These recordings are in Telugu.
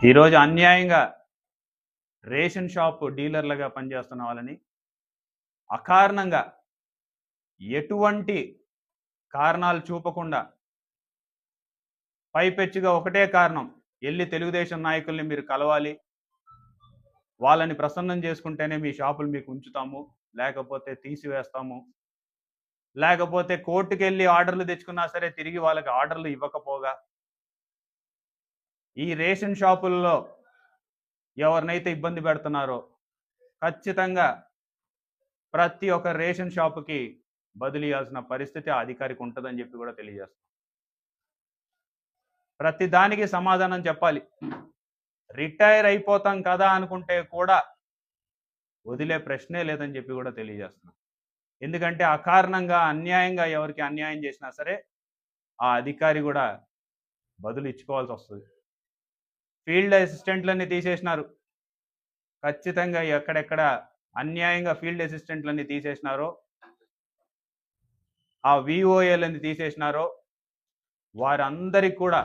ఈరోజు అన్యాయంగా రేషన్ షాప్ డీలర్లుగా పనిచేస్తున్న వాళ్ళని అకారణంగా ఎటువంటి కారణాలు చూపకుండా పైపెచ్చుగా ఒకటే కారణం, వెళ్ళి తెలుగుదేశం నాయకుల్ని మీరు కలవాలి, వాళ్ళని ప్రసన్నం చేసుకుంటేనే మీ షాపులు మీకు ఉంచుతాము, లేకపోతే తీసివేస్తాము, లేకపోతే కోర్టుకు వెళ్ళి ఆర్డర్లు తెచ్చుకున్నా సరే తిరిగి వాళ్ళకి ఆర్డర్లు ఇవ్వకపోగా ఈ రేషన్ షాపుల్లో ఎవరినైతే ఇబ్బంది పెడుతున్నారో ఖచ్చితంగా ప్రతి ఒక్క రేషన్ షాపుకి బదిలీ చేయాల్సిన పరిస్థితి ఆ అధికారికి ఉంటుందని చెప్పి కూడా తెలియజేస్తాం. ప్రతి దానికి సమాధానం చెప్పాలి. రిటైర్ అయిపోతాం కదా అనుకుంటే కూడా వదిలే ప్రశ్నే లేదని చెప్పి కూడా తెలియజేస్తున్నాం. ఎందుకంటే అకారణంగా అన్యాయంగా ఎవరికి అన్యాయం చేసినా సరే ఆ అధికారి కూడా బదులు ఇచ్చుకోవాల్సి వస్తుంది. ఫీల్డ్ అసిస్టెంట్లన్నీ తీసేసినారు. ఖచ్చితంగా ఎక్కడెక్కడ అన్యాయంగా ఫీల్డ్ అసిస్టెంట్లన్నీ తీసేసినారో, ఆ విఓఏలని తీసేసినారో వారందరికీ కూడా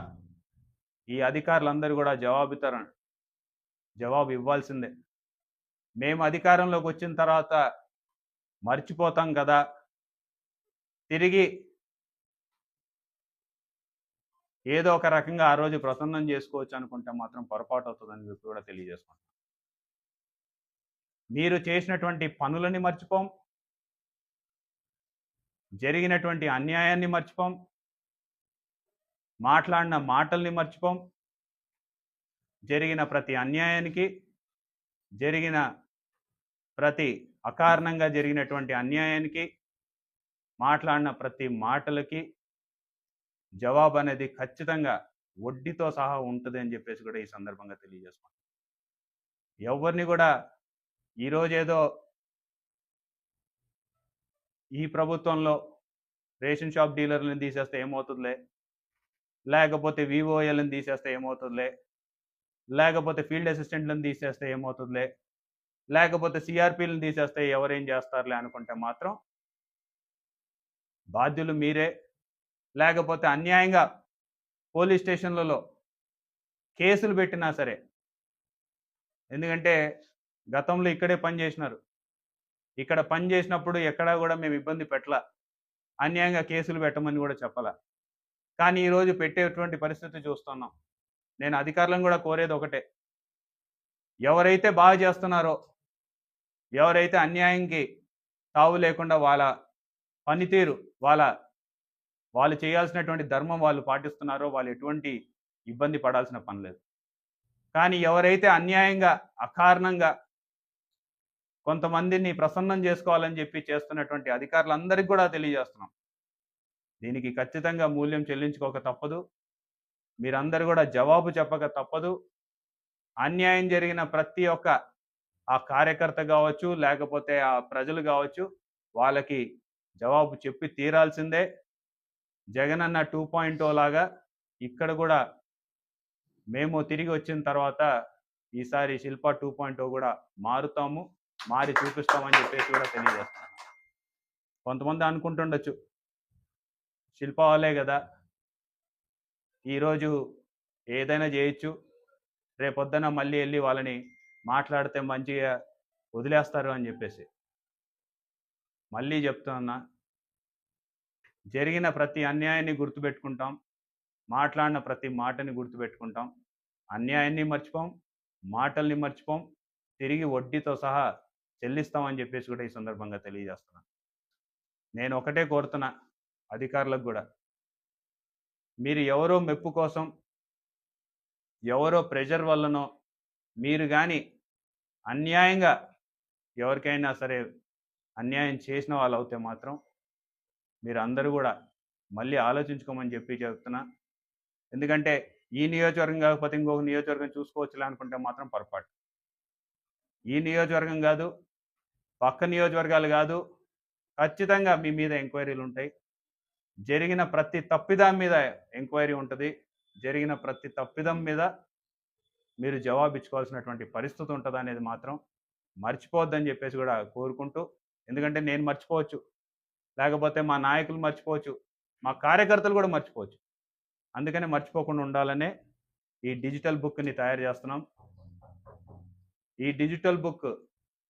ఈ అధికారులందరూ కూడా జవాబు ఇవ్వాల్సిందే. మేము అధికారంలోకి వచ్చిన తర్వాత మర్చిపోతాం కదా, తిరిగి ఏదో ఒక రకంగా ఆ రోజు ప్రసన్నం చేసుకోవచ్చు అనుకుంటే మాత్రం పొరపాటు అవుతుందని చెప్పి కూడా తెలియజేసుకుంటాం. మీరు చేసినటువంటి పనులని మర్చిపోం, జరిగినటువంటి అన్యాయాన్ని మర్చిపోం, మాట్లాడిన మాటల్ని మర్చిపోం. జరిగిన ప్రతి అన్యాయానికి, జరిగిన ప్రతి అకారణంగా జరిగినటువంటి అన్యాయానికి, మాట్లాడిన ప్రతి మాటలకి జవాబు అనేది ఖచ్చితంగా వడ్డీతో సహా ఉంటుంది అని చెప్పేసి కూడా ఈ సందర్భంగా తెలియజేసుకుంటాం. ఎవరిని కూడా ఈరోజేదో ఈ ప్రభుత్వంలో రేషన్ షాప్ డీలర్లను తీసేస్తే ఏమవుతుందిలే, లేకపోతే విఓఎల్ని తీసేస్తే ఏమవుతుందిలే, లేకపోతే ఫీల్డ్ అసిస్టెంట్లను తీసేస్తే ఏమవుతుందిలే, లేకపోతే సిఆర్పీలను తీసేస్తే ఎవరేం చేస్తారులే అనుకుంటే మాత్రం బాధ్యులు మీరే. లేకపోతే అన్యాయంగా పోలీస్ స్టేషన్లలో కేసులు పెట్టినా సరే, ఎందుకంటే గతంలో ఇక్కడే పనిచేసినారు, ఇక్కడ పని చేసినప్పుడు ఎక్కడా కూడా మేము ఇబ్బంది పెట్టలా, అన్యాయంగా కేసులు పెట్టమని కూడా చెప్పాల. కానీ ఈరోజు పెట్టేటువంటి పరిస్థితి చూస్తున్నాం. నేను అధికారులను కూడా కోరేది ఒకటే, ఎవరైతే బాగా చేస్తున్నారో, ఎవరైతే అన్యాయంకి తావు లేకుండా వాళ్ళ పనితీరు, వాళ్ళు చేయాల్సినటువంటి ధర్మం వాళ్ళు పాటిస్తున్నారో వాళ్ళు ఎటువంటి ఇబ్బంది పడాల్సిన పని లేదు. కానీ ఎవరైతే అన్యాయంగా అకారణంగా కొంతమందిని ప్రసన్నం చేసుకోవాలని చెప్పి చేస్తున్నటువంటి అధికారులందరికీ కూడా తెలియజేస్తున్నాం, దీనికి ఖచ్చితంగా మూల్యం చెల్లించుకోక తప్పదు. మీరందరూ కూడా జవాబు చెప్పక తప్పదు. అన్యాయం జరిగిన ప్రతి ఒక్క ఆ కార్యకర్త కావచ్చు, లేకపోతే ఆ ప్రజలు కావచ్చు, వాళ్ళకి జవాబు చెప్పి తీరాల్సిందే. జగనన్న 2.0 లాగా ఇక్కడ కూడా మేము తిరిగి వచ్చిన తర్వాత ఈసారి శిల్ప 2.0 కూడా మారుతాము, మారి చూపిస్తామని చెప్పేసి కూడా తెలియజేస్తాం. కొంతమంది అనుకుంటుండొచ్చు, శిల్ప వాళ్ళే కదా ఈరోజు ఏదైనా చేయొచ్చు, రేపొద్దున మళ్ళీ వెళ్ళి వాళ్ళని మాట్లాడితే మంచిగా వదిలేస్తారు అని చెప్పేసి. మళ్ళీ చెప్తున్నా, జరిగిన ప్రతి అన్యాయాన్ని గుర్తుపెట్టుకుంటాం, మాట్లాడిన ప్రతి మాటని గుర్తుపెట్టుకుంటాం, అన్యాయాన్ని మర్చిపోం, మాటల్ని మర్చిపోం, తిరిగి వడ్డీతో సహా చెల్లిస్తామని చెప్పేసి కూడా ఈ సందర్భంగా తెలియజేస్తున్నాను. నేను ఒకటే కోరుతున్నా అధికారులకు కూడా, మీరు ఎవరో మెప్పు కోసం, ఎవరో ప్రెషర్ వల్లనో మీరు కానీ అన్యాయంగా ఎవరికైనా సరే అన్యాయం చేసిన వాళ్ళు అవుతే మాత్రం మీరు అందరూ కూడా మళ్ళీ ఆలోచించుకోమని చెప్పి చెప్తున్నా. ఎందుకంటే ఈ నియోజకవర్గం కాకపోతే ఇంకొక నియోజకవర్గం చూసుకోవచ్చులే అనుకుంటే మాత్రం పొరపాటు. ఈ నియోజకవర్గం కాదు, పక్క నియోజకవర్గాలు కాదు, ఖచ్చితంగా మీ మీద ఎంక్వైరీలు ఉంటాయి. జరిగిన ప్రతి తప్పిదం మీద ఎంక్వైరీ ఉంటుంది. జరిగిన ప్రతి తప్పిదం మీద మీరు జవాబిచ్చుకోవాల్సినటువంటి పరిస్థితి ఉంటుంది అనేది మాత్రం మర్చిపోవద్దని చెప్పేసి కూడా కోరుకుంటూ, ఎందుకంటే నేను మర్చిపోవచ్చు, లేకపోతే మా నాయకులు మర్చిపోవచ్చు, మా కార్యకర్తలు కూడా మర్చిపోవచ్చు. అందుకని మర్చిపోకుండా ఉండాలనే ఈ డిజిటల్ బుక్ని తయారు చేస్తున్నాం. ఈ డిజిటల్ బుక్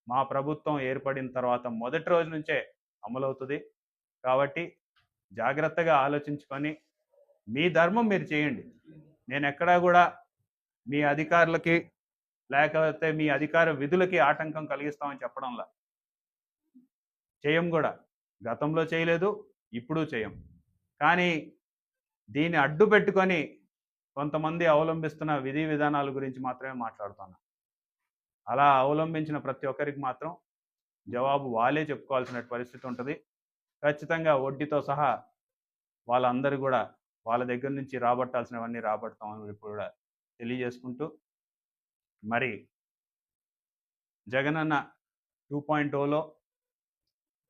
మా ప్రభుత్వం ఏర్పడిన తర్వాత మొదటి రోజు నుంచే అమలవుతుంది. కాబట్టి జాగ్రత్తగా ఆలోచించుకొని మీ ధర్మం మీరు చేయండి. నేను ఎక్కడా కూడా మీ అధికారులకి లేకపోతే మీ అధికార విధులకి ఆటంకం కలిగిస్తామని చెప్పడంలా. చేయం కూడా, గతంలో చేయలేదు, ఇప్పుడు చేయం. కానీ దీన్ని అడ్డు పెట్టుకొని కొంతమంది అవలంబిస్తున్న విధి విధానాల గురించి మాత్రమే మాట్లాడుతున్నా. అలా అవలంబించిన ప్రతి ఒక్కరికి మాత్రం జవాబు వాళ్ళే చెప్పుకోవాల్సిన పరిస్థితి ఉంటుంది. ఖచ్చితంగా వడ్డీతో సహా వాళ్ళందరూ కూడా వాళ్ళ దగ్గర నుంచి రాబట్టాల్సినవన్నీ రాబడతామని ఇప్పుడు కూడా తెలియజేసుకుంటూ, మరి జగనన్న 2.0లో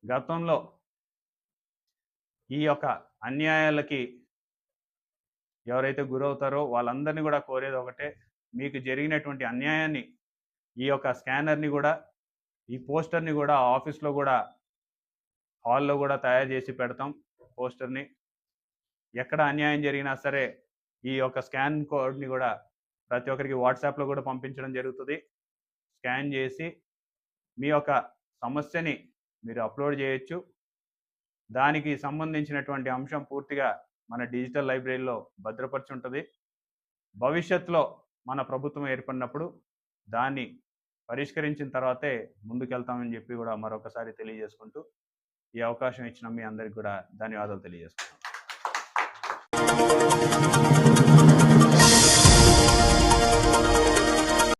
గతంలో ఈ యొక్క అన్యాయాలకి ఎవరైతే గురవుతారో వాళ్ళందరినీ కూడా కోరేది ఒకటే, మీకు జరిగినటువంటి అన్యాయాన్ని ఈ యొక్క స్కానర్ని కూడా, ఈ పోస్టర్ని కూడా ఆఫీస్లో కూడా, హాల్లో కూడా తయారు చేసి పెడతాం. పోస్టర్ని ఎక్కడ అన్యాయం జరిగినా సరే ఈ యొక్క స్కాన్ కోడ్ని కూడా ప్రతి ఒక్కరికి వాట్సాప్లో కూడా పంపించడం జరుగుతుంది. స్కాన్ చేసి మీ యొక్క సమస్యని మీరు అప్లోడ్ చేయొచ్చు. దానికి సంబంధించినటువంటి అంశం పూర్తిగా మన డిజిటల్ లైబ్రరీలో భద్రపరిచి ఉంటుంది. భవిష్యత్తులో మన ప్రభుత్వం ఏర్పడినప్పుడు దాన్ని పరిష్కరించిన తర్వాతే ముందుకెళ్తామని చెప్పి కూడా మరొకసారి తెలియజేసుకుంటూ, ఈ అవకాశం ఇచ్చిన మీ అందరికి కూడా ధన్యవాదాలు తెలియజేసుకుంటాం.